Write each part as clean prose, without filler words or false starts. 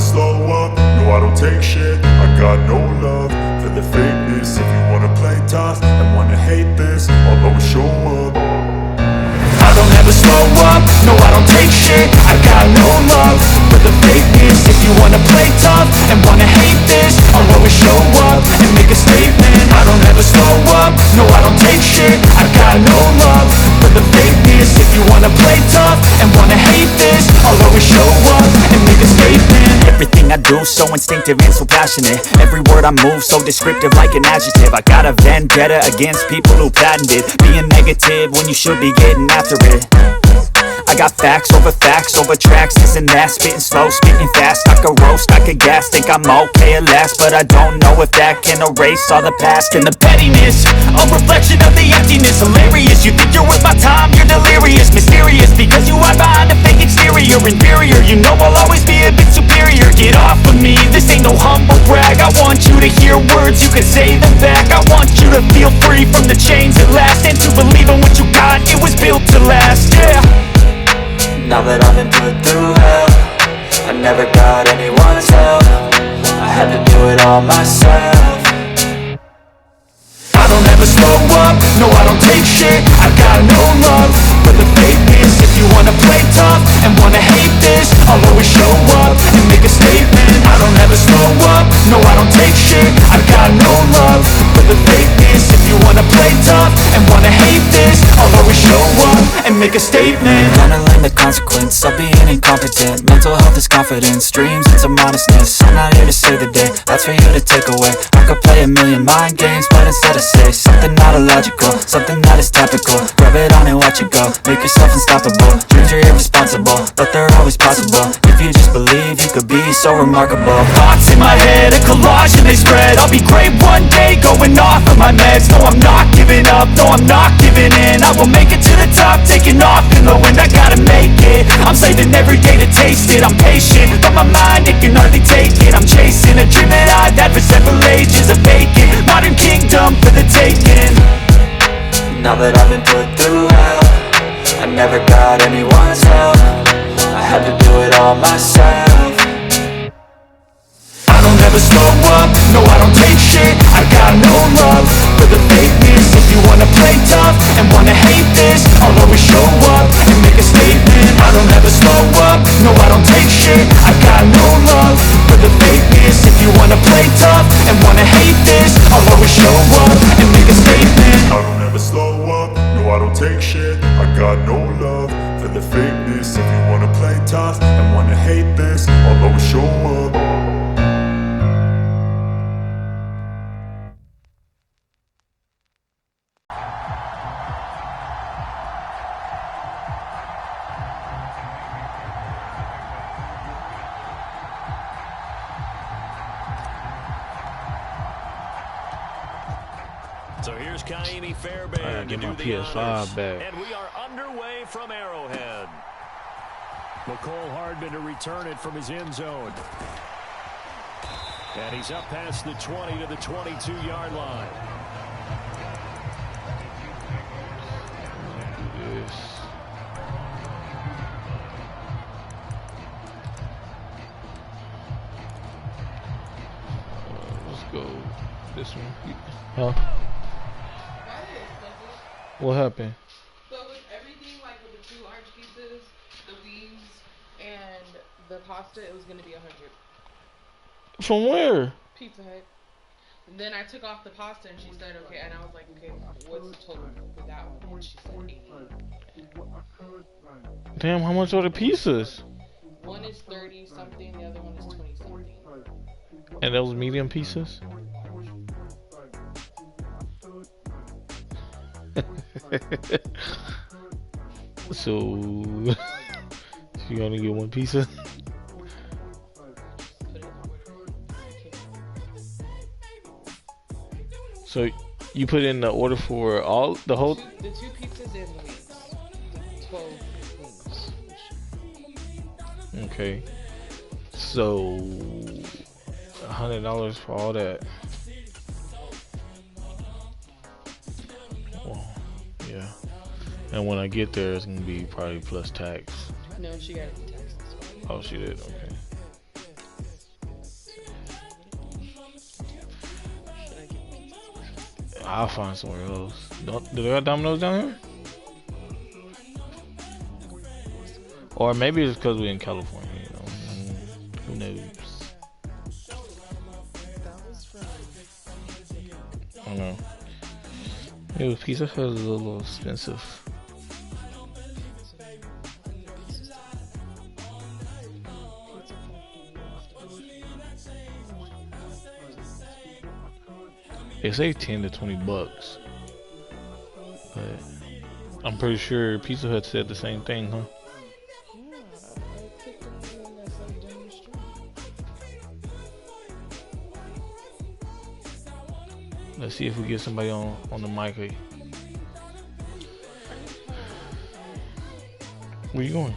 slow up, no I don't take shit. I got no love for the fakeness. If you wanna play tough and wanna hate this, I'll always show up. I don't ever slow up, no I don't take shit. I got no love for the fakeness. If you wanna play tough and wanna hate this, I'll always show up and make a statement. I don't ever slow up, no I don't take shit. I got no love for the fakeness. If you wanna play tough and wanna hate this, I'll always show up and make a statement. Everything I do so instinctive and so passionate. Every word I move so descriptive like an adjective. I got a vendetta against people who patented being negative when you should be getting after it. I got facts over tracks, this and that. Spitting slow, spitting fast, I could roast, I could gas. Think I'm okay at last, but I don't know if that can erase all the past. And the pettiness, a reflection of the emptiness. Hilarious, you think you're worth my time, you're delirious. Mysterious, because you hide behind a fake exterior. Inferior, you know I'll always be a bit superior. Get off of me, this ain't no humble brag. I want you to hear words, you can say them back. I want you to feel free from the chains at last, and to believe in what you got, it was built to last, yeah. Now that I've been put through hell, I never got anyone's help. I had to do it all myself. I don't ever slow up, no I don't take shit. I got no love for the fakeness. If you wanna play tough and wanna hate this, I'll always show up and make a statement. I don't ever slow up, no I don't take shit. I got no love for the fakeness. If you wanna play tough and wanna hate this, I'll always show up and make a statement. Gonna learn the consequence of being incompetent. Mental health is confidence, dreams into modestness. I'm not here to save the day, that's for you to take away. I could play a million mind games, but instead I say something not illogical, something that is topical. Rub it on and watch it go, make yourself unstoppable. Dreams are irresponsible, but they're always possible. If you just believe, you could be so remarkable. Thoughts in my head, a collage and they spread. I'll be great one day, going off of my meds. No I'm not giving up, no I'm not giving in. I will make it to the top, taking off in the wind. I gotta make it, I'm saving every day to taste it. I'm patient, but my mind, it can hardly take it. I'm chasing a dream that I've had for several ages. A vacant, modern kingdom for the taking. Now that I've been put through hell, I never got anyone's help. I had to do it all myself. I don't ever slow up, no I don't take shit. I got no love for the fakeness. If you wanna play tough and wanna hate this, I'll always show up and make a statement. I don't ever slow up, no I don't take shit. I got no love for the fakeness. If you wanna play tough and wanna hate this, I'll always show up and make a statement. I don't ever slow up, no I don't take shit. I got no love for the fakeness. If you wanna play tough and wanna hate this, I'll always show up. So here's Kaimi Fairbairn to do the PS5 honors. back. And we are underway from Arrowhead. McCole Hardman to return it from his end zone. And he's up past the 20 to the 22-yard line. Yes. Let's go this one. Huh? What happened? So with everything, like with the two large pizzas, the wings, and the pasta, it was going to be 100. From where? Pizza Hut. And then I took off the pasta and she said, okay, and I was like, okay, what's the total for that one? And she said 80. Damn, how much are the pizzas? One is 30 something, the other one is 20 something. And those medium pieces? So you only get one pizza? So you put in the order for all the whole The two pizzas and the wings. 12 wings. Okay. So $100 for all that. Well, yeah. And when I get there, it's gonna be probably plus tax. No, she got it in Texas. Oh, she did. Okay. I'll find somewhere else. Do they got Domino's down here? Or maybe it's because we're in California, you know. Who knows? I don't know. Maybe Pizza Hut is a little expensive. They say 10 to 20 bucks. But I'm pretty sure Pizza Hut said the same thing, huh? Let's see if we get somebody on the mic. Where you going?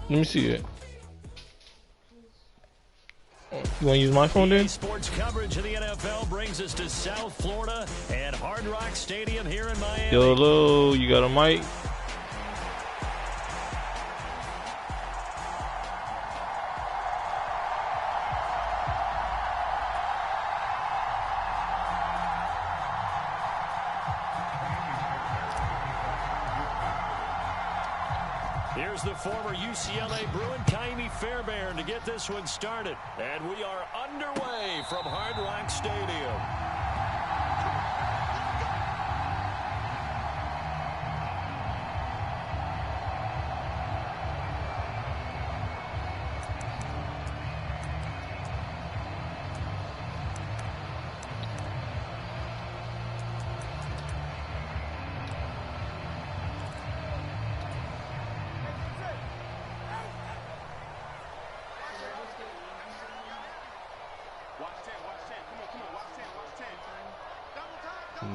Let me see it. You want to use my phone then? Sports coverage of the NFL brings us to South Florida and Hard Rock Stadium here in Miami. Hello, you got a mic? Here's the former UCLA Bruin, Ka'imi Fairbairn, to get this one started. And we are underway from Hard Rock Stadium.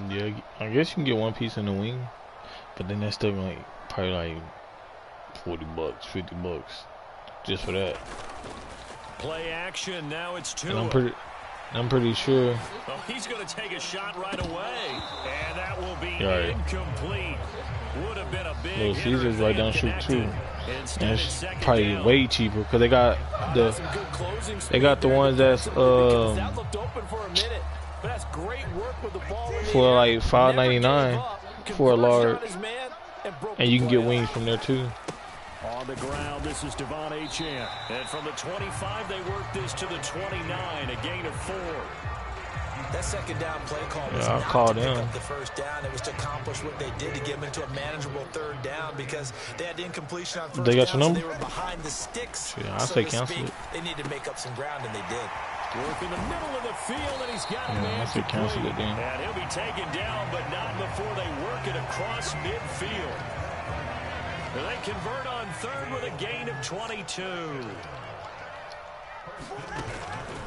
Yeah, I guess you can get one piece in the wing, but then that's still like probably like 40 bucks, 50 bucks just for that. Play action, now it's two. And I'm pretty sure. Oh, he's going to take a shot right away, and that will be incomplete. Would have been a big Little Caesars right down shoot too. Instead, And it's probably way cheaper because they got the ones that's for like $5.99 for a large, and you can get wings from there too. On the ground, this is Devon Achane. And from the 25, they work this to the 29, a gain of 4. That second down play call was I'll not call to pick them. up the first down. It was to accomplish what they did to get them into a manageable third down because they had incompletion on first They got down, your so number? they were behind the sticks. Yeah, I so say to cancel speak. it. They needed to make up some ground, and they did. Work in the middle of the field, and he's got a man I say cancel it then. And he'll be taken down, but not before they work it across midfield. They convert on third with a gain of 22.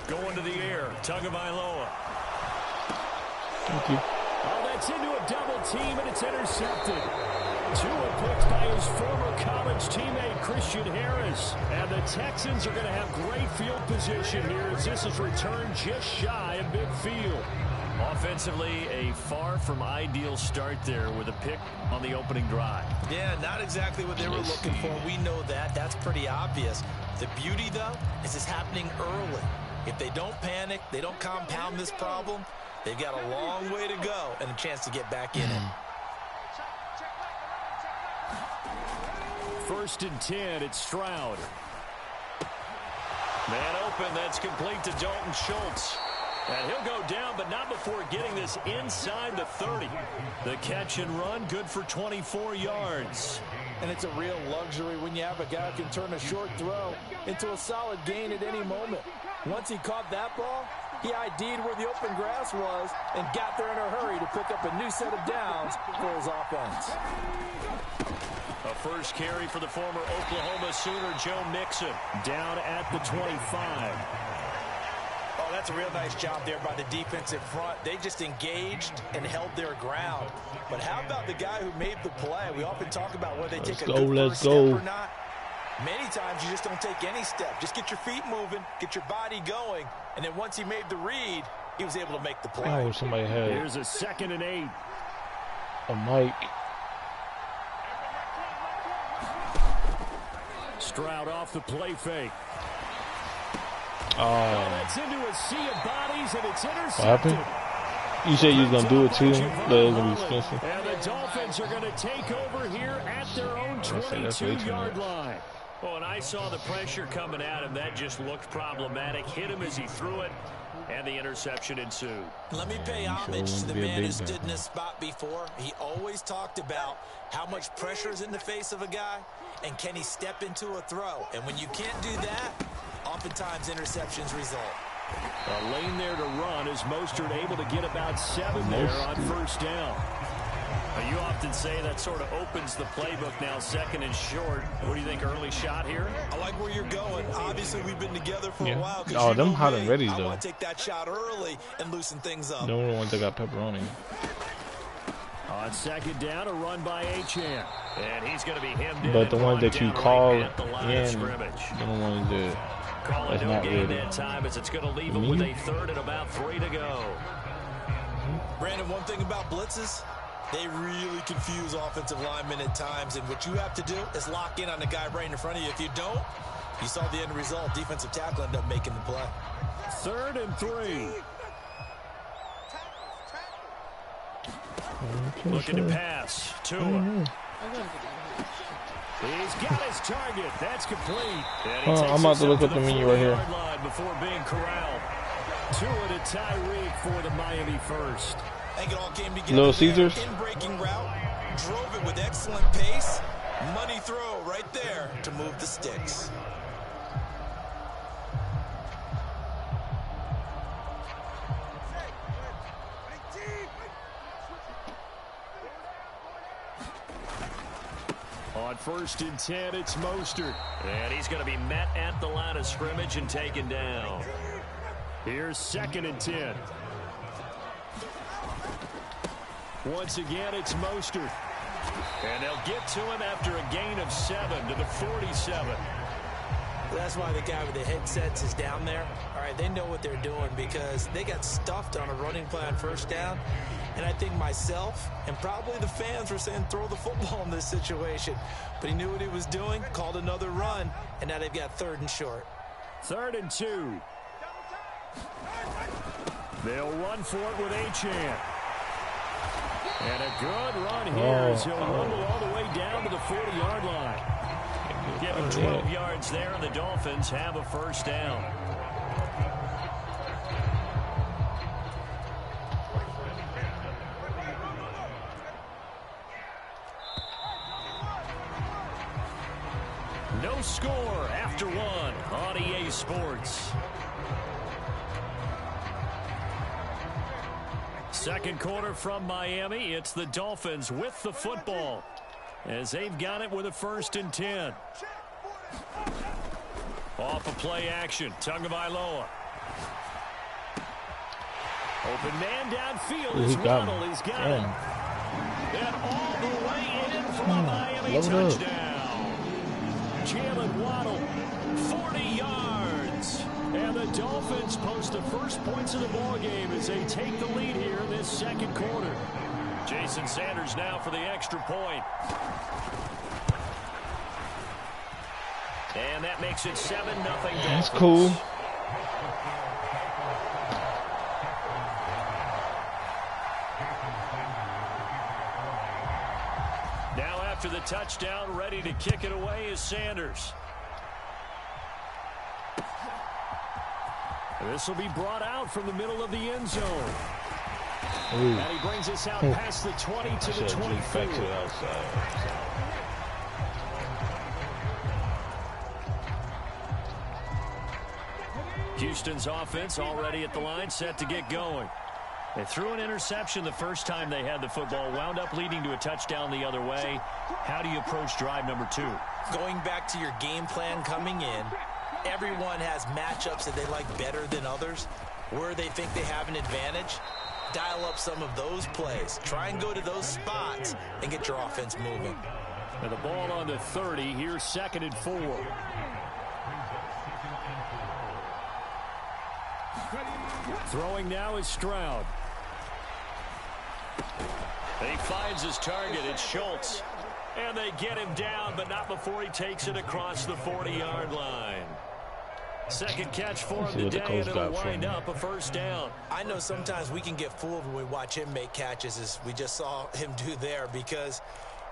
Going to the air, Tagovailoa. Thank you. Oh, that's into a double team, and it's intercepted. Tua picked by his former college teammate, Christian Harris. And the Texans are going to have great field position here as this is returned just shy of midfield. Offensively, a far from ideal start there with a pick on the opening drive. Yeah, not exactly what they were looking for. We know that. That's pretty obvious. The beauty, though, is it's happening early. If they don't panic, they don't compound this problem, they've got a long way to go and a chance to get back in it. First and 10, it's Stroud. Man open, that's complete to Dalton Schultz. And he'll go down, but not before getting this inside the 30. The catch and run, good for 24 yards. And it's a real luxury when you have a guy who can turn a short throw into a solid gain at any moment. Once he caught that ball, he ID'd where the open grass was and got there in a hurry to pick up a new set of downs for his offense. A first carry for the former Oklahoma Sooner, Joe Mixon, down at the 25. Oh, that's a real nice job there by the defensive front. They just engaged and held their ground. But how about the guy who made the play? We often talk about whether they take a good first step or not. Many times you just don't take any step. Just get your feet moving, get your body going, and then once he made the read, he was able to make the play. Oh, somebody had Here's a 2nd and 8. a mic. Stroud off the play fake. Oh, That's into a sea of bodies, and it's intercepted. what happened? You said you was gonna do it too, but it was gonna be expensive. And the Dolphins are gonna take over here at their own 22-yard line. Well, when I saw the pressure coming at him, that just looked problematic. Hit him as he threw it, and the interception ensued. Let me pay homage to the man who stood in this spot before. He always talked about how much pressure is in the face of a guy, and can he step into a throw. And when you can't do that, oftentimes interceptions result. A lane there to run as Mostert able to get about 7 there on first down. You often say that sort of opens the playbook now, second and short. What do you think, early shot here? I like where you're going. Obviously, we've been together for a while. Oh, them hot and ready, though. I want to take that shot early and loosen things up. Them are the ones that got pepperoni. On second down, a run by Achane. And he's going to be hemmed in. But the ones that you call in, the the ones that that's not ready. That time as it's going to leave him with a third and about 3 to go. Brandon, one thing about blitzes, they really confuse offensive linemen at times, and what you have to do is lock in on the guy right in front of you. If you don't, you saw the end result. Defensive tackle ended up making the play. 3rd and 3. Looking to pass. Tua. He's got his target. That's complete. I'm about to look at the menu right here. Before being corralled. Tua to Tyreek for the Miami first. I think it all came together. Little Caesars. In breaking route, drove it with excellent pace. Money throw right there to move the sticks. On 1st and 10, it's Mostert. And he's going to be met at the line of scrimmage and taken down. Here's 2nd and 10. Once again, it's Mostert. And they'll get to him after a gain of 7 to the 47. That's why the guy with the headsets is down there. All right, they know what they're doing because they got stuffed on a running play on first down. And I think myself and probably the fans were saying throw the football in this situation. But he knew what he was doing, called another run, and now they've got 3rd and short. 3rd and 2. They'll run for it with Achane. And a good run here as he'll rumble all the way down to the 40-yard line. Give him 12 yards there, and the Dolphins have a first down. No score after 1 on EA Sports. Second quarter from Miami. It's the Dolphins with the football as they've got it with a 1st and 10. Off of play action. Tagovailoa. Open man downfield is Waddle. He's got it. And all the way in for a Miami touchdown. Jalen Waddle, 40 yards. And the Dolphins post the first points of the ballgame as they take the lead here in this second quarter. Jason Sanders now for the extra point. And that makes it 7-0. That's cool. Now after the touchdown, ready to kick it away is Sanders. This will be brought out from the middle of the end zone. Ooh. And he brings us out past the 20 to the 24. Back to the outside. Houston's offense already at the line, set to get going. They threw an interception the first time they had the football, wound up leading to a touchdown the other way. How do you approach drive number 2? Going back to your game plan coming in, everyone has matchups that they like better than others. Where they think they have an advantage, dial up some of those plays. Try and go to those spots and get your offense moving. And the ball on the 30. Here's 2nd and 4. Throwing now is Stroud. He finds his target. It's Schultz. And they get him down, but not before he takes it across the 40-yard line. Second catch for him today, and it'll wind up a first down. I know sometimes we can get fooled when we watch him make catches, as we just saw him do there, because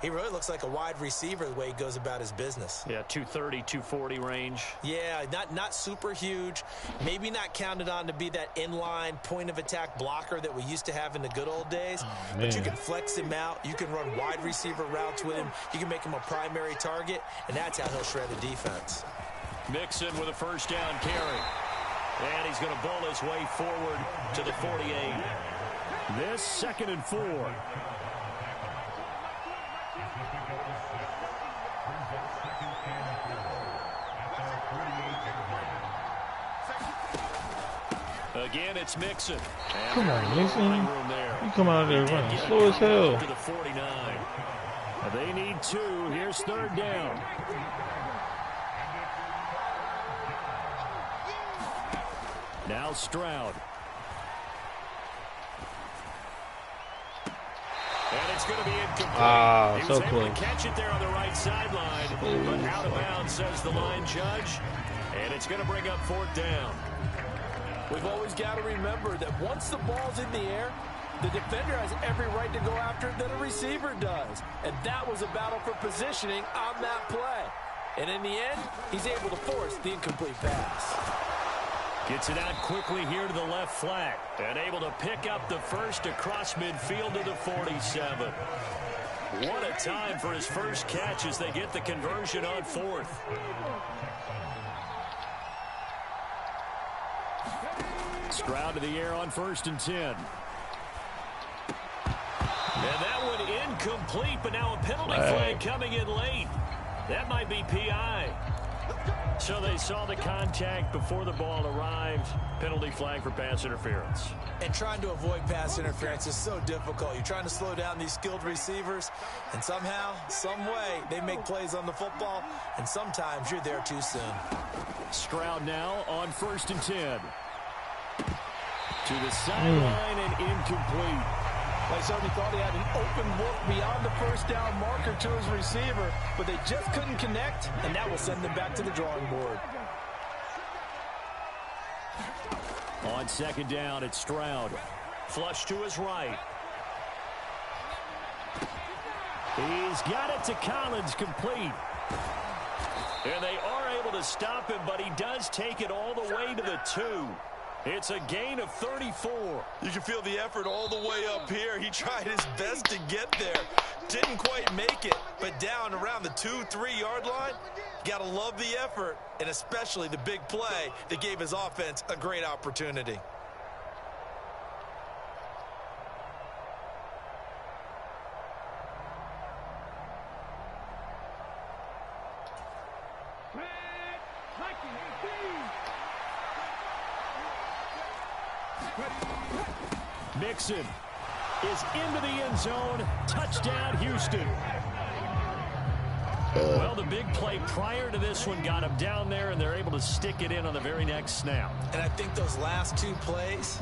he really looks like a wide receiver the way he goes about his business. Yeah, 230, 240 range. Yeah, not super huge. Maybe not counted on to be that inline point-of-attack blocker that we used to have in the good old days. But you can flex him out. You can run wide receiver routes with him. You can make him a primary target, and that's how he'll shred the defense. Mixon with a first down carry. And he's going to bowl his way forward to the 48. This 2nd and 4. Again, it's Mixon. Come on, Mixon. You come out there running slow as hell. To the 49. They need 2. Here's 3rd down. Now Stroud. And it's going to be incomplete. He was able to catch it there on the right sideline, but out of bounds, says the line judge. And it's going to bring up 4th down. We've always got to remember that once the ball's in the air, the defender has every right to go after it that a receiver does. And that was a battle for positioning on that play. And in the end, he's able to force the incomplete pass. Gets it out quickly here to the left flat. And able to pick up the first across midfield to the 47. What a time for his first catch as they get the conversion on 4th. Stroud to the air on 1st and 10. And that one incomplete, but now a penalty flag coming in late. That might be PI. So they saw the contact before the ball arrived. Penalty flag for pass interference. And trying to avoid pass interference is so difficult. You're trying to slow down these skilled receivers, and somehow, some way, they make plays on the football, and sometimes you're there too soon. Stroud now on 1st and 10. To the sideline and incomplete. Like somebody thought he had an open look beyond the first down marker to his receiver, but they just couldn't connect, and that will send them back to the drawing board. On 2nd down, it's Stroud. Flush to his right. He's got it to Collins, complete. And they are able to stop him, but he does take it all the way to the 2. It's a gain of 34. You can feel the effort all the way up here. He tried his best to get there. Didn't quite make it, but down around the 2-3 yard line, you got to love the effort, and especially the big play that gave his offense a great opportunity. Mixon is into the end zone. Touchdown, Houston. Well, the big play prior to this one got him down there, and they're able to stick it in on the very next snap. And I think those last 2 plays,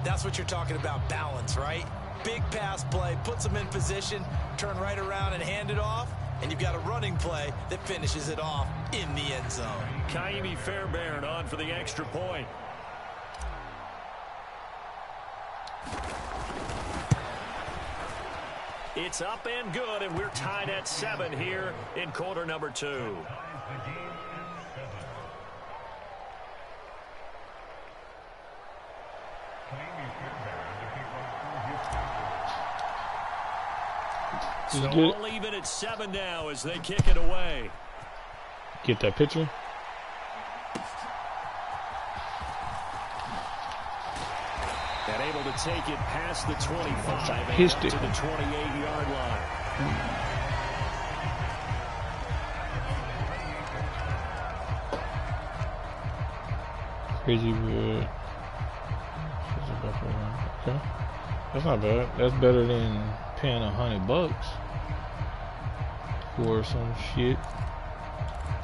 that's what you're talking about, balance, right? Big pass play, puts them in position, turn right around and hand it off, and you've got a running play that finishes it off in the end zone. Kaimi Fairbairn on for the extra point. It's up and good, and we're tied at 7 here in quarter number 2. So we'll leave it at 7 now as they kick it away. Get that picture. And able to take it past the 25 and Pissed to it. the 28-yard line. Crazy good. Okay. That's not bad. That's better than paying $100 for some shit.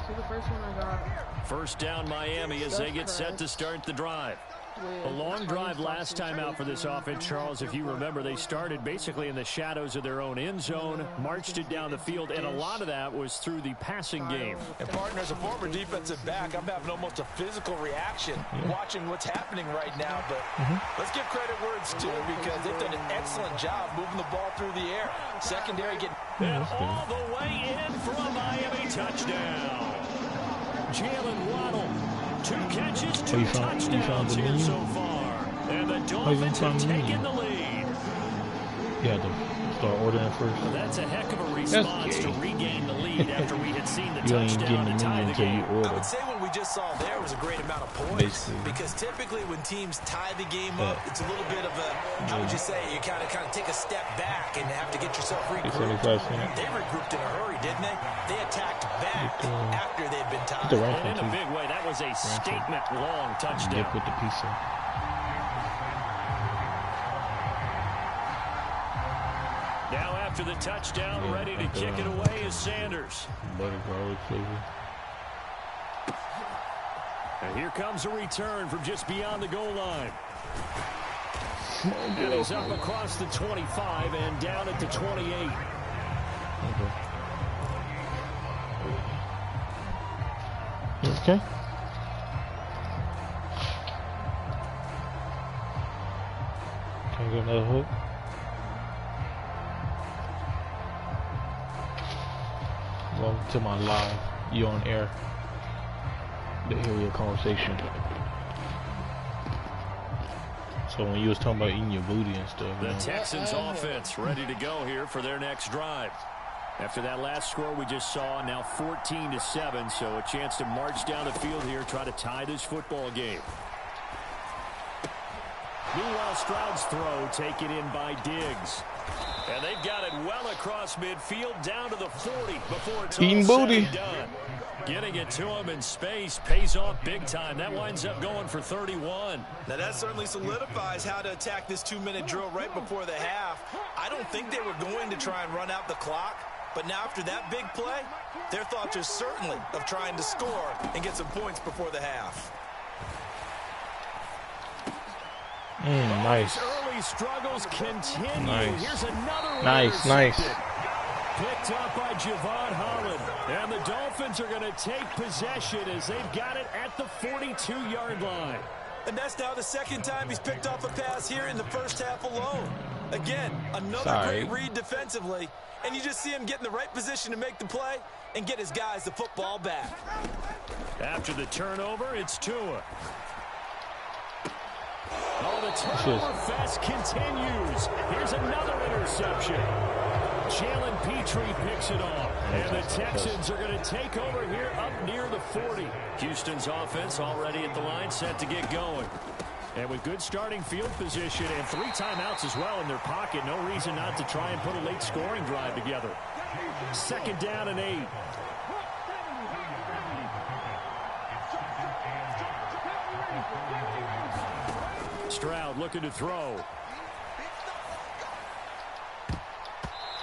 So the first one I got. First down Miami as they get set to start the drive. with A long drive last time out for this offense, Charles. If you remember, they started basically in the shadows of their own end zone, marched it down the field, and a lot of that was through the passing game. And partner, as a former defensive back, I'm having almost a physical reaction watching what's happening right now. But let's give credit where it's due, because they've done an excellent job moving the ball through the air. Secondary getting... And all the way in for a Miami touchdown. Jalen Waddle, 2 catches, 2 touchdowns here so far. And the Dolphins have taken the lead. You had to start ordering first. Well, that's a heck of a response to regain the lead after we had seen the touchdown to tie the game. I would say what we just saw there was a great amount of points. Because typically when teams tie the game up, it's a little bit of a, how would you say, you kind of take a step back and have to get yourself regrouped. They regrouped in a hurry, didn't they? They attacked back after they'd been tied. And in a big way, that was a statement-long touchdown. With the pizza. Now after the touchdown, ready to kick it away is Sanders. And here comes a return from just beyond the goal line. And he's up across the 25 and down at the 28. Okay. Can I get another hook? Welcome to my live. You on air. To hear your conversation. So when you was talking about eating your booty and stuff. The Texans offense ready to go here for their next drive. After that last score we just saw, now 14-7, so a chance to march down the field here, try to tie this football game. Meanwhile, Stroud's throw taken in by Diggs. And they've got it well across midfield down to the 40 before it's all said and done. Getting it to him in space pays off big time. That winds up going for 31. Now that certainly solidifies how to attack this 2-minute drill right before the half. I don't think they were going to try and run out the clock. But now after that big play, their thoughts are certainly of trying to score and get some points before the half. Nice. Early struggles continue. Nice. Here's another nice. Picked up by Javon Holland. And the Dolphins are going to take possession as they've got it at the 42-yard line. And that's now the second time he's picked off a pass here in the first half alone. Again, another great read defensively. And you just see him get in the right position to make the play and get his guys the football back. After the turnover, it's Tua. Oh, the turnover fest continues. Here's another interception. Jalen Petrie picks it off. And the Texans are going to take over here up near the 40. Houston's offense already at the line, set to get going. And with good starting field position and 3 timeouts as well in their pocket, no reason not to try and put a late scoring drive together. 2nd down and 8. Stroud looking to throw.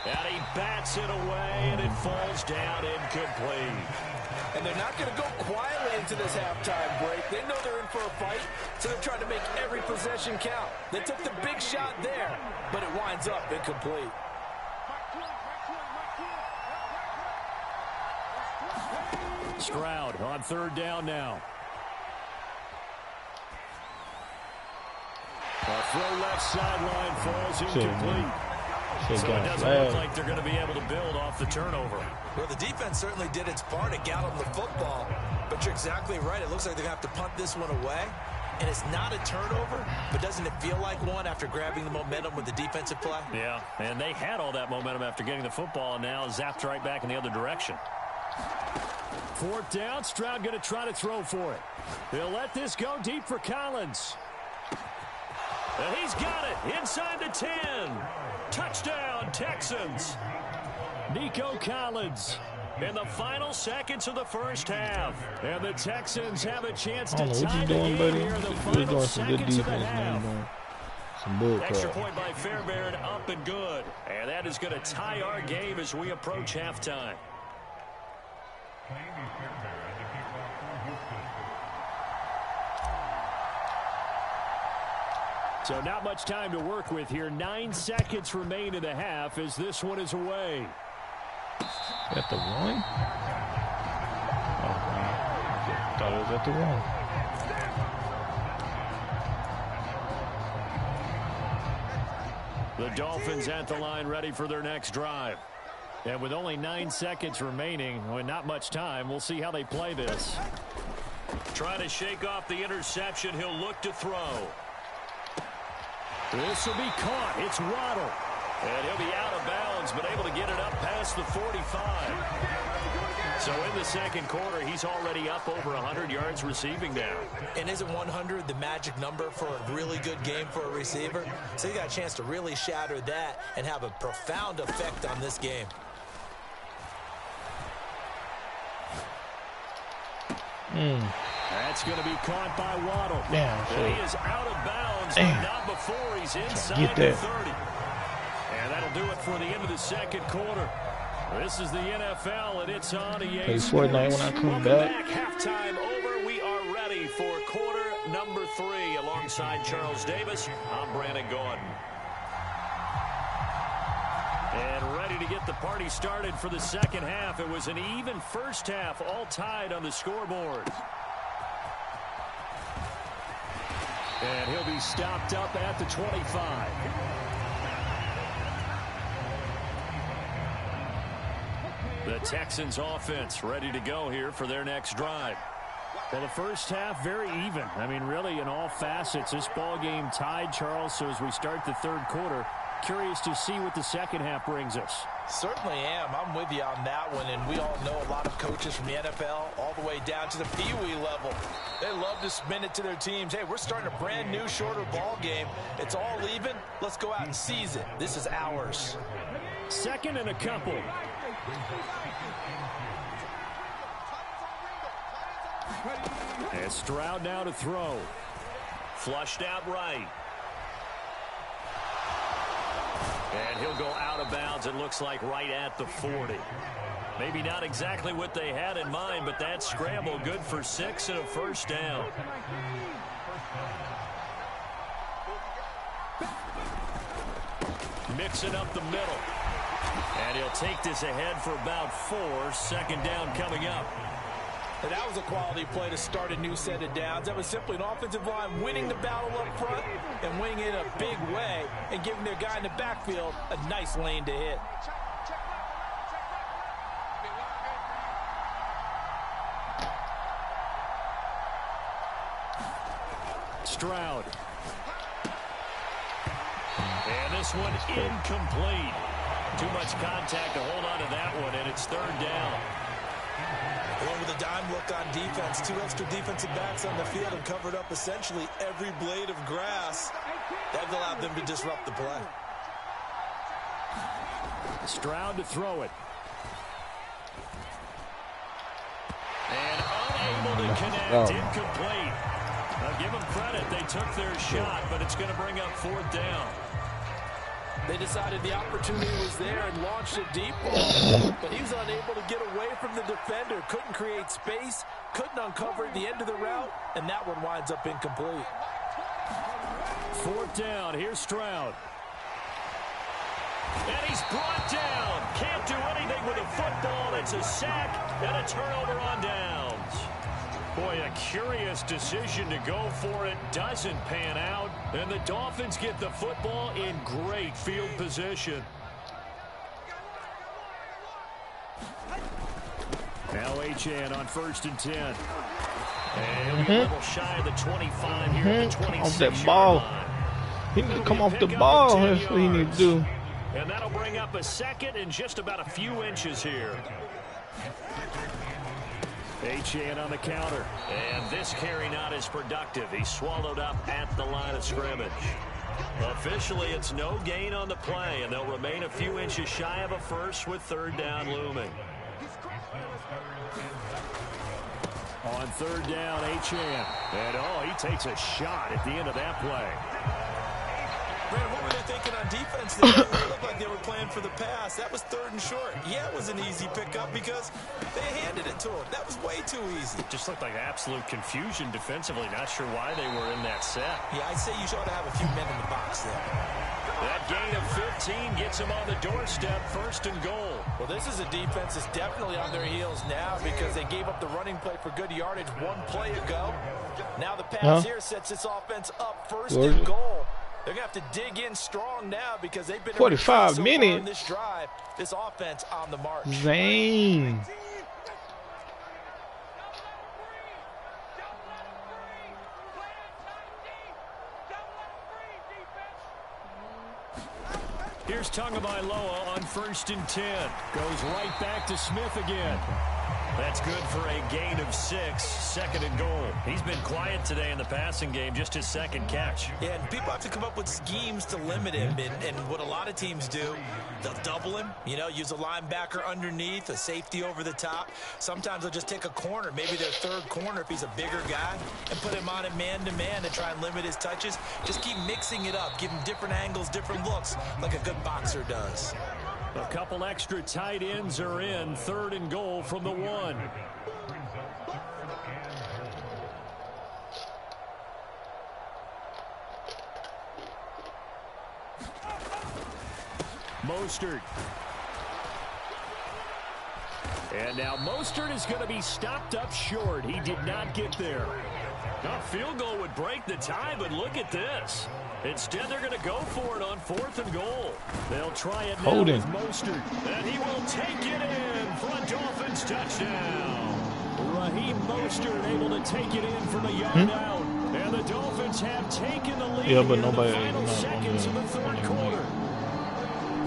And he bats it away, and it falls down incomplete. And they're not going to go quietly into this halftime break. They know they're in for a fight, so they're trying to make every possession count. They took the big shot there, but it winds up incomplete. Stroud on 3rd down now. A throw left sideline falls incomplete. So it doesn't look like they're going to be able to build off the turnover. Well, the defense certainly did its part to gallop the football, but you're exactly right. It looks like they're going to have to punt this one away, and it's not a turnover, but doesn't it feel like one after grabbing the momentum with the defensive play? Yeah, and they had all that momentum after getting the football, and now zapped right back in the other direction. 4th down, Stroud going to try to throw for it. They'll let this go deep for Collins. And he's got it inside the 10. Touchdown, Texans. Nico Collins in the final seconds of the first half. And the Texans have a chance to tie the game here in the final seconds of the half. Extra point by Fairbairn, up and good. And that is going to tie our game as we approach halftime. So not much time to work with here. 9 seconds remain in the half as this one is away. At the 1? Oh, man. Thought it was at the 1. The Dolphins at the line ready for their next drive. And with only 9 seconds remaining, and not much time, we'll see how they play this. Trying to shake off the interception. He'll look to throw. This will be caught. It's Waddle. And he'll be out of bounds, but able to get it up past the 45. So in the second quarter, he's already up over 100 yards receiving now. And isn't 100 the magic number for a really good game for a receiver? So he got a chance to really shatter that and have a profound effect on this game. That's going to be caught by Waddle. Damn, and he is out of bounds, but not before he's inside the 30. And that'll do it for the end of the second quarter. This is the NFL, and it's on EA Play Sports. Fortnite when I come Welcome back. Halftime over. We are ready for quarter number 3. Alongside Charles Davis, I'm Brandon Gordon. And ready to get the party started for the second half. It was an even first half, all tied on the scoreboard. And he'll be stopped up at the 25. The Texans offense ready to go here for their next drive. Well, the first half very even. I mean, really in all facets, this ball game tied, Charles. So as we start the third quarter, curious to see what the second half brings us. Certainly am. I'm with you on that one, and we all know a lot of coaches from the NFL all the way down to the Pee-wee level. They love to spin it to their teams. Hey, we're starting a brand new, shorter ball game. It's all even. Let's go out and seize it. This is ours. Second and a couple. And Stroud now to throw. Flushed out right. And he'll go out of bounds, it looks like, right at the 40. Maybe not exactly what they had in mind, but that scramble good for 6 and a first down. Mixing up the middle. And he'll take this ahead for about 4. Second down coming up. And that was a quality play to start a new set of downs. That was simply an offensive line winning the battle up front and winning it in a big way and giving their guy in the backfield a nice lane to hit. Stroud. And this one incomplete. Too much contact to hold on to that one, and it's third down. Going with a dime look on defense. 2 extra defensive backs on the field and covered up essentially every blade of grass. That allowed them to disrupt the play. Stroud to throw it. And unable to connect. Incomplete. Now give them credit. They took their shot, but it's going to bring up 4th down. They decided the opportunity was there and launched a deep ball, but he was unable to get away from the defender, couldn't create space, couldn't uncover the end of the route, and that one winds up incomplete. 4th down, here's Stroud. And he's brought down. Can't do anything with a football. It's a sack and a turnover on downs. Boy, a curious decision to go for it. Doesn't pan out. And the Dolphins get the football in great field position. Now Achane on 1st and 10. And a little shy of the 25 here at the 26 off that ball. He need to come off the ball. That's what he need to do. And that'll bring up a second and just about a few inches here. Achane on the counter. And this carry not as productive. He's swallowed up at the line of scrimmage. Officially, it's no gain on the play, and they'll remain a few inches shy of a first with 3rd down looming. On 3rd down, Achane. And, he takes a shot at the end of that play. Brandon, what were they thinking on defense there? It looked like they were playing for the pass. That was 3rd and short. Yeah, it was an easy pickup because they handed it to him. That was way too easy. It just looked like absolute confusion defensively. Not sure why they were in that set. Yeah, I'd say you ought to have a few men in the box there. That gain of 15 gets them on the doorstep, 1st and goal. Well, this is a defense that's definitely on their heels now because they gave up the running play for good yardage 1 play ago. Now the pass here sets this offense up 1st and goal. They're going to have to dig in strong now because they've been 45 minutes on this drive. This offense on the march. Zane. Here's Tagovailoa on 1st and 10. Goes right back to Smith again. That's good for a gain of 6, 2nd and goal. He's been quiet today in the passing game, just his 2nd catch. Yeah, and people have to come up with schemes to limit him. And what a lot of teams do, they'll double him, you know, use a linebacker underneath, a safety over the top. Sometimes they'll just take a corner, maybe their 3rd corner if he's a bigger guy, and put him on it man-to-man to try and limit his touches. Just keep mixing it up, give him different angles, different looks, like a good boxer does. A couple extra tight ends are in, 3rd and goal from the 1. Mostert. And now Mostert is going to be stopped up short. He did not get there. A field goal would break the tie, but look at this. Instead, they're going to go for it on 4th and goal. They'll try it now with Mostert. And he will take it in for a Dolphins touchdown. Raheem Mostert able to take it in from a yard out. And the Dolphins have taken the lead in the final seconds of the 3rd quarter.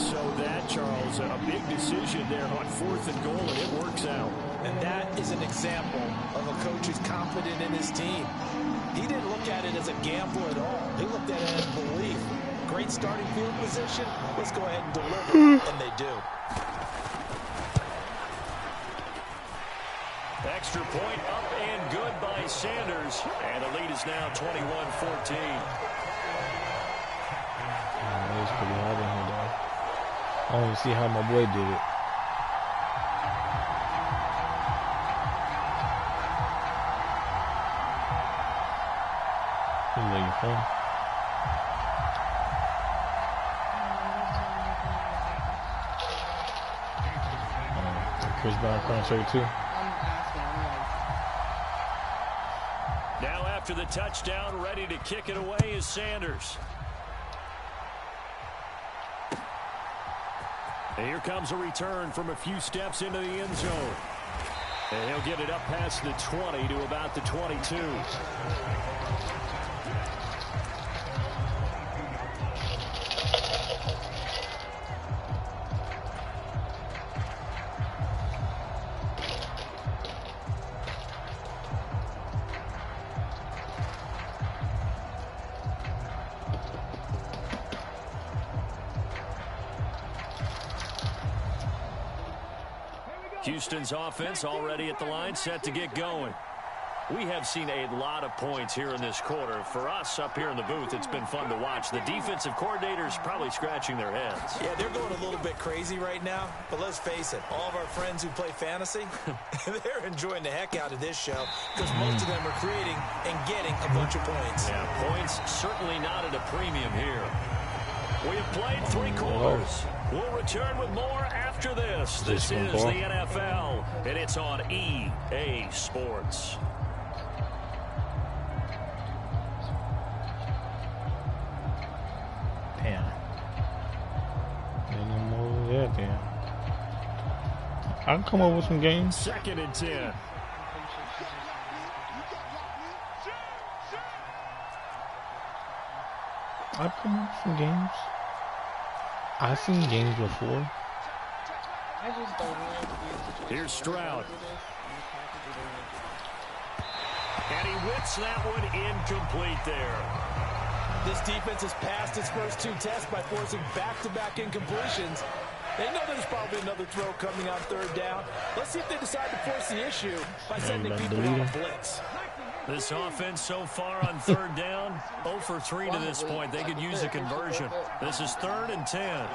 So that, Charles, a big decision there on 4th and goal, and it works out. And that is an example of a coach who's confident in his team. He didn't look at it as a gamble at all. He looked at it as belief. Great starting field position. Let's go ahead and deliver. And they do. Extra point up and good by Sanders. And the lead is now 21-14. It's pretty hard in here, though. I don't even see how my boy did it. He's looking fun. Chris Brown contract too. Now after the touchdown, ready to kick it away is Sanders. And here comes a return from a few steps into the end zone. And he'll get it up past the 20 to about the 22. Houston's offense already at the line, set to get going. We have seen a lot of points here in this quarter. For us up here in the booth, it's been fun to watch. The defensive coordinators probably scratching their heads. Yeah, they're going a little bit crazy right now. But let's face it, all of our friends who play fantasy, they're enjoying the heck out of this show because most of them are creating and getting a bunch of points. Yeah, points certainly not at a premium here. We have played 3 quarters. We'll return with more after this. This is the NFL, and it's on EA Sports. Damn. Ain't no more there, damn. I can come up with some games. 2nd and 10. I've come up with some games. I've seen games before. I just don't know. Here's Stroud. And he whips that one incomplete there. This defense has passed its first 2 tests by forcing back-to-back incompletions. They know there's probably another throw coming on 3rd down. Let's see if they decide to force the issue by sending people on a blitz. This offense so far on third down, 0 for 3 to this point. They could use a conversion. This is 3rd and 10.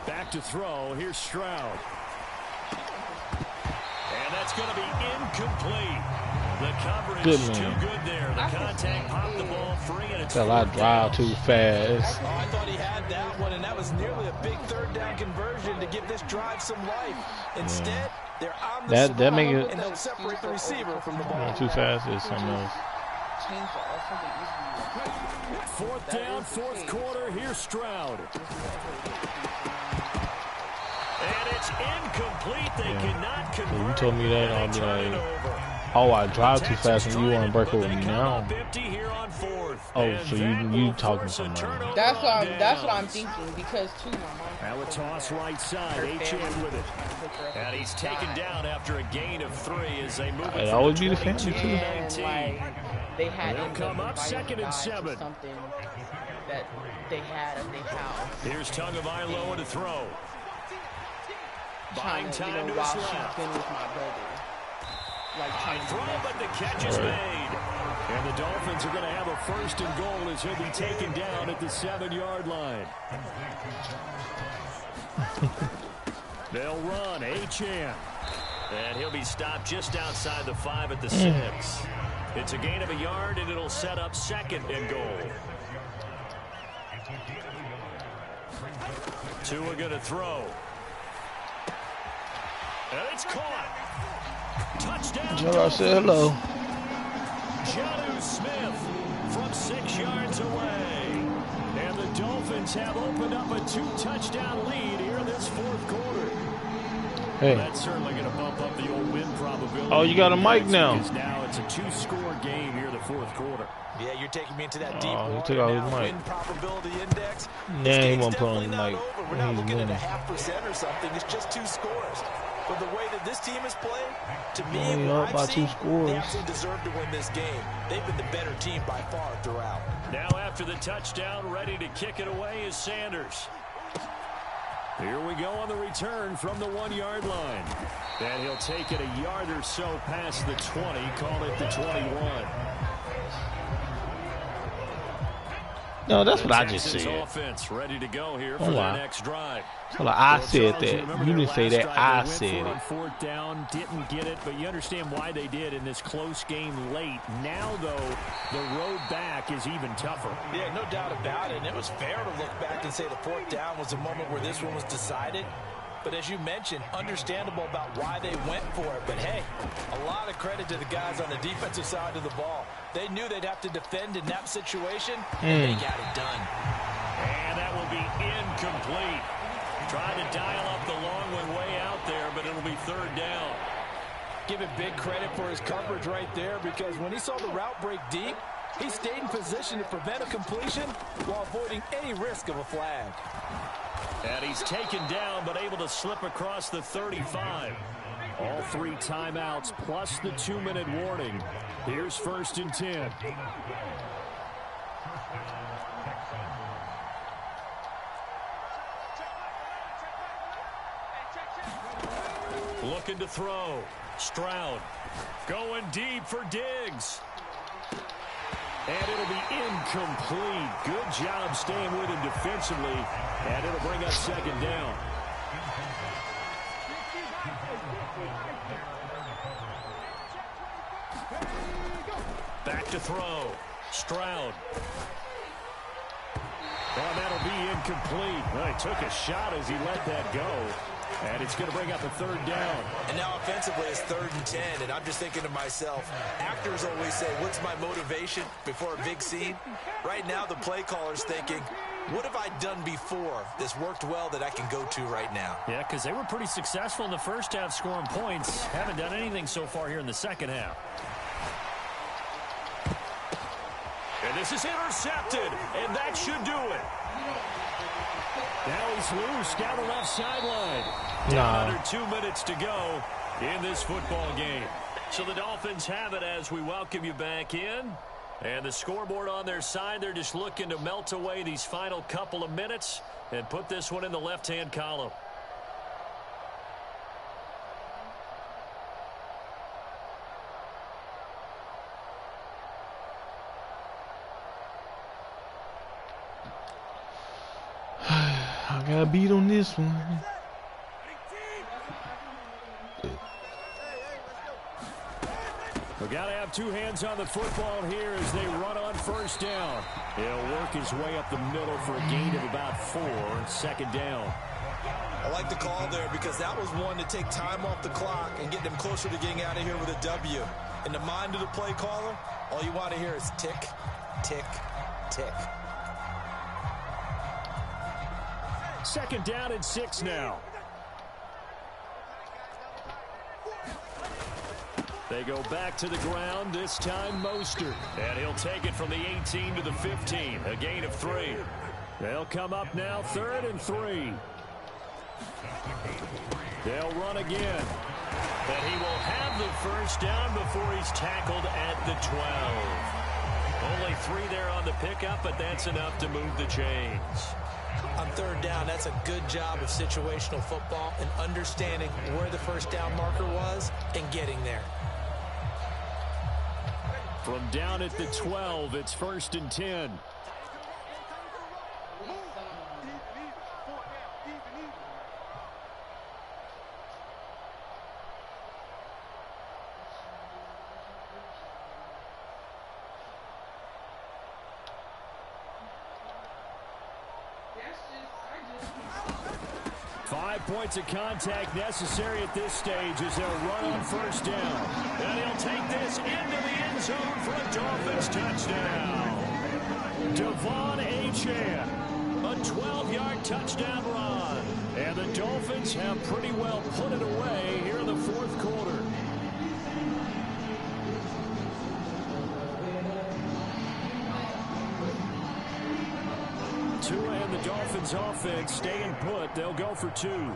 Back to throw. Here's Stroud. And that's going to be incomplete. The coverage too good there. The contact popped the ball free, and it's I drive too fast. Oh, I thought he had that one, and that was nearly a big third down conversion to give this drive some life. Instead, they're on the spot, and they'll separate the receiver from the ball. Too fast is something else. 4th down, 4th quarter. Here's Stroud. And it's incomplete. They cannot convert. So you told me that, I'll be like, oh, I drive too fast and you want to break over me now. Oh, so you talking something. That's what I'm thinking, because now a toss right side, Achane with it. And he's taken down after a gain of 3 as they move it. Always be the family too. They had They'll come up 2nd and 7. Something that they had at their house. Here's Tagovailoa to throw. Buying time to while she's been with my brother. Like throw, but the catch is made. And the Dolphins are going to have a 1st and goal as he'll be taken down at the 7-yard line. They'll run, Achane. And he'll be stopped just outside the 5 at the 6. It's a gain of a yard, and it'll set up 2nd and goal. Tua going to throw. And it's caught. Touchdown. Gerard said hello. Jonnu Smith from 6 yards away. And the Dolphins have opened up a 2-touchdown lead here in this 4th quarter. Hey. That's certainly going to bump up the old win probability. Oh, you got a mic now. Now it's a 2-score game here in the 4th quarter. Yeah, you're taking me into that deep water. He took out his mic. Win probability index. Nah, he won't put on his mic. We're not looking at a 0.5% or something. It's just 2 scores. But the way that this team is playing, to me, what I've seen, they absolutely deserve to win this game. They've been the better team by far throughout. Now after the touchdown, ready to kick it away is Sanders. Here we go on the return from the 1-yard line. And he'll take it a yard or so past the 20, call it the 21. No, that's what I just said. Offense ready to go here for their next drive. Well, I said that. You didn't say that. I said it. On 4th down, didn't get it, but you understand why they did in this close game late. Now, though, the road back is even tougher. Yeah, no doubt about it. And it was fair to look back and say the 4th down was a moment where this one was decided. But as you mentioned, understandable about why they went for it. But, hey, a lot of credit to the guys on the defensive side of the ball. They knew they'd have to defend in that situation, and they got it done. And that will be incomplete. Trying to dial up the long one way out there, but it'll be 3rd down. Give it big credit for his coverage right there, because when he saw the route break deep, he stayed in position to prevent a completion while avoiding any risk of a flag. And he's taken down, but able to slip across the 35. All 3 timeouts plus the 2-minute warning. Here's 1st and 10. Looking to throw. Stroud going deep for Diggs. And it'll be incomplete. Good job staying with him defensively. And it'll bring up 2nd down. Back to throw. Stroud. Well, that'll be incomplete. Well, he took a shot as he let that go. And it's going to bring up a 3rd down. And now offensively it's 3rd and 10. And I'm just thinking to myself, actors always say, what's my motivation before a big scene? Right now the play caller's thinking, what have I done before that's worked well that I can go to right now? Yeah, because they were pretty successful in the first half scoring points. Haven't done anything so far here in the second half. And this is intercepted. And that should do it. Now he's loose down the left sideline. Under 2 minutes to go in this football game. So the Dolphins have it as we welcome you back in. And the scoreboard on their side, they're just looking to melt away these final couple of minutes and put this one in the left-hand column. got beat on this one. We got to have two hands on the football here as they run on first down. He'll work his way up the middle for a gain of about 4, second down. I like the call there because that was one to take time off the clock and get them closer to getting out of here with a W. In the mind of the play caller, all you want to hear is tick, tick, tick. Second down and 6 now. They go back to the ground, this time Mostert. And he'll take it from the 18 to the 15, a gain of 3. They'll come up now, 3rd and 3. They'll run again. And he will have the first down before he's tackled at the 12. Only 3 there on the pickup, but that's enough to move the chains. On 3rd down, that's a good job of situational football and understanding where the first down marker was and getting there. From down at the 12, it's 1st and 10. Points of contact necessary at this stage as they'll run on first down. And he'll take this into the end zone for a Dolphins touchdown. Devon Achane, a 12-yard touchdown run. And the Dolphins have pretty well put it away here in the 4th quarter. Tua and the Dolphins offense staying put. They'll go for 2.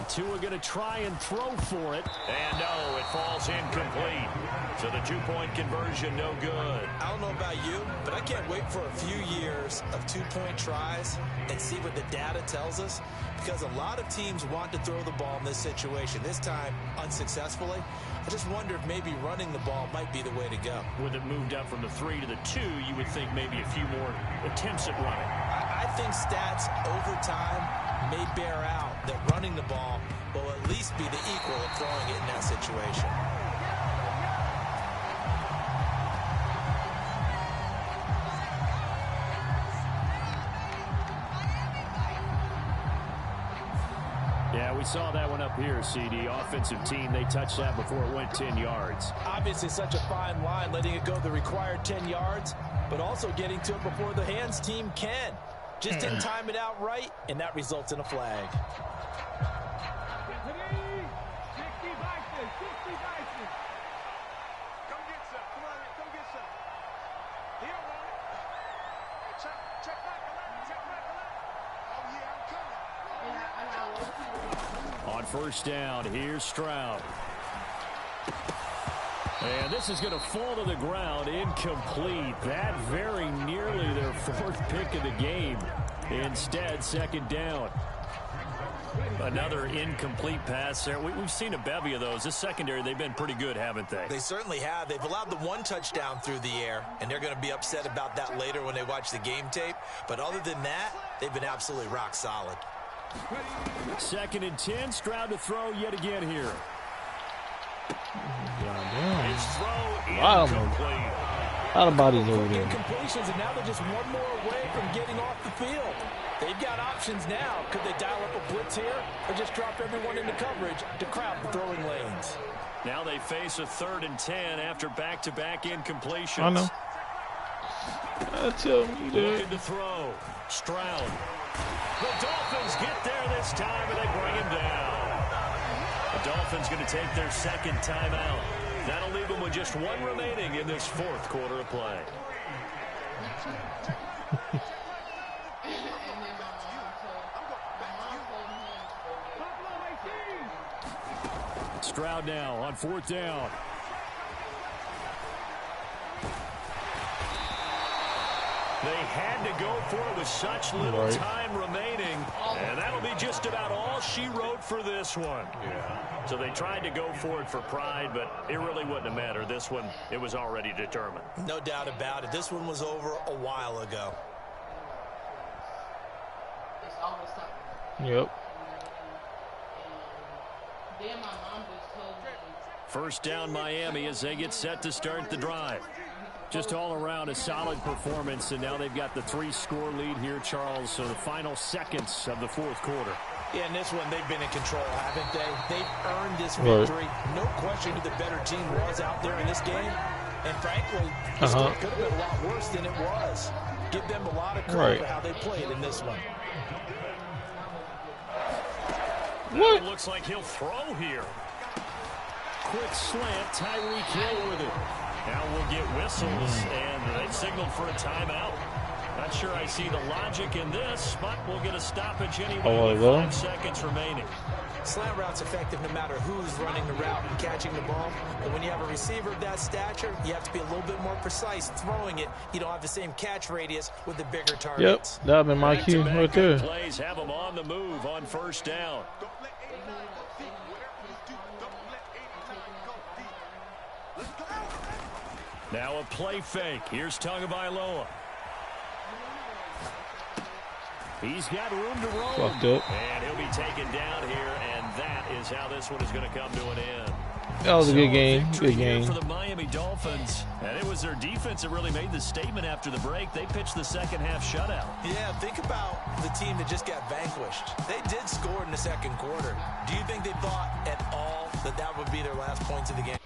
Tua going to try and throw for it. And no, it falls incomplete. So the 2-point conversion no good. I don't know about you, but I can't wait for a few years of 2-point tries and see what the data tells us. Because a lot of teams want to throw the ball in this situation. This time, unsuccessfully. I just wonder if maybe running the ball might be the way to go. With it moved up from the 3 to the 2, you would think maybe a few more attempts at running. I think stats over time may bear out that running the ball will at least be the equal of throwing it in that situation. Yeah, we saw that one up here, CD. Offensive team, they touched that before it went 10 yards. Obviously such a fine line, letting it go the required 10 yards, but also getting to it before the hands team can. Just didn't time it out right, and that results in a flag. On first down, here's Stroud. And this is going to fall to the ground, incomplete. That very nearly their 4th pick of the game. Instead, second down. Another incomplete pass there. We've seen a bevy of those. This secondary, they've been pretty good, haven't they? They certainly have. They've allowed the 1 touchdown through the air, and they're going to be upset about that later when they watch the game tape. But other than that, they've been absolutely rock solid. 2nd and 10, Stroud to throw yet again here. His throw incomplete. A lot of bodies over there. Incompletions, and now they're just one more away from getting off the field. They've got options now. Could they dial up a blitz here or just drop everyone into coverage to crowd the throwing lanes? Now they face a 3rd and 10 after back-to-back incompletions. I know. Tell me that. Looking to throw. Stroud. The Dolphins get there this time, and they bring him down. The Dolphins going to take their 2nd timeout. That'll leave them with just 1 remaining in this 4th quarter of play. Stroud now on 4th down. They had to go for it with such little time remaining, and that'll be just about all she wrote for this one. Yeah. So they tried to go for it for pride, but it really wouldn't have mattered. This one, it was already determined. No doubt about it. This one was over a while ago. It's always something. Yep. And then my mom just told me. First down Miami as they get set to start the drive. Just all around a solid performance, and now they've got the 3-score lead here, Charles. So the final seconds of the fourth quarter. Yeah, in this one, they've been in control, haven't they? They've earned this victory. No question who the better team was out there in this game. And frankly, the score could have been a lot worse than it was. Give them a lot of credit for how they played in this one. What? It looks like he'll throw here. Quick slant, Tyreek Hill with it. Now we'll get whistles, and they've signaled for a timeout. Not sure I see the logic in this, but we'll get a stoppage anyway with 5 seconds remaining. Slant route's effective no matter who's running the route and catching the ball. And when you have a receiver of that stature, you have to be a little bit more precise throwing it. You don't have the same catch radius with the bigger targets. Yep, that would be my cue right there. Plays have them on the move on first down. Now a play fake. Here's Tagovailoa. He's got room to roam. Fucked up. And he'll be taken down here, and that is how this one is going to come to an end. That was a good game. Good game. For the Miami Dolphins. And it was their defense that really made the statement after the break. They pitched the second half shutout. Yeah, think about the team that just got vanquished. They did score in the second quarter. Do you think they thought at all that that would be their last points of the game?